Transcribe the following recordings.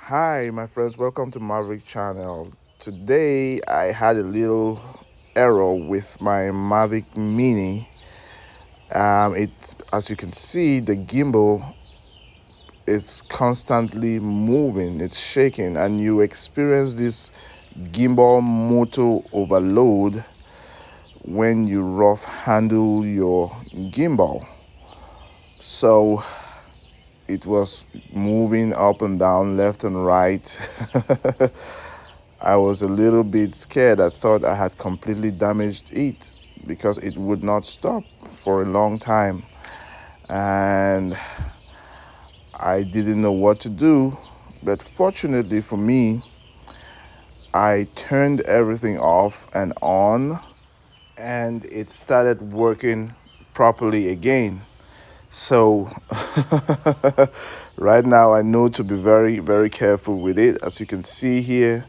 Hi, my friends, welcome to Mavic channel. Today I had a little error with my Mavic Mini. As you can see, the gimbal is constantly moving, it's shaking, and you experience this gimbal motor overload when you rough handle your gimbal. So it was moving up and down, left and right. I was a little bit scared. I thought I had completely damaged it because it would not stop for a long time. And I didn't know what to do. But fortunately for me, I turned everything off and on, and it started working properly again. So right now I know to be very, very careful with it. As you can see here,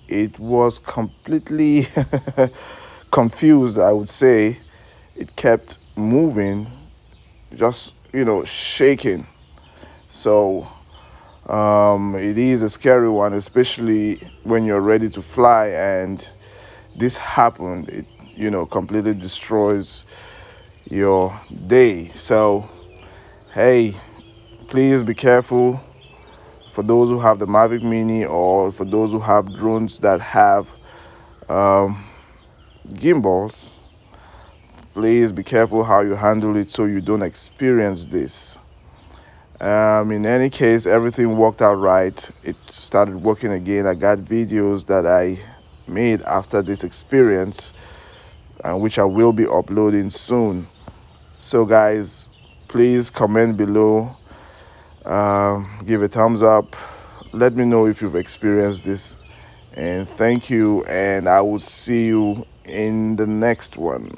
it was completely confused, I would say. It kept moving, just, shaking. So it is a scary one, especially when you're ready to fly and this happened. It, completely destroys your day. So, hey, please be careful for those who have the Mavic Mini or for those who have drones that have gimbals. Please be careful how you handle it so you don't experience this. In any case, everything worked out right. It started working again. I got videos that I made after this experience, which I will be uploading soon. So, guys, please comment below, give a thumbs up. Let me know if you've experienced this. And thank you, and I will see you in the next one.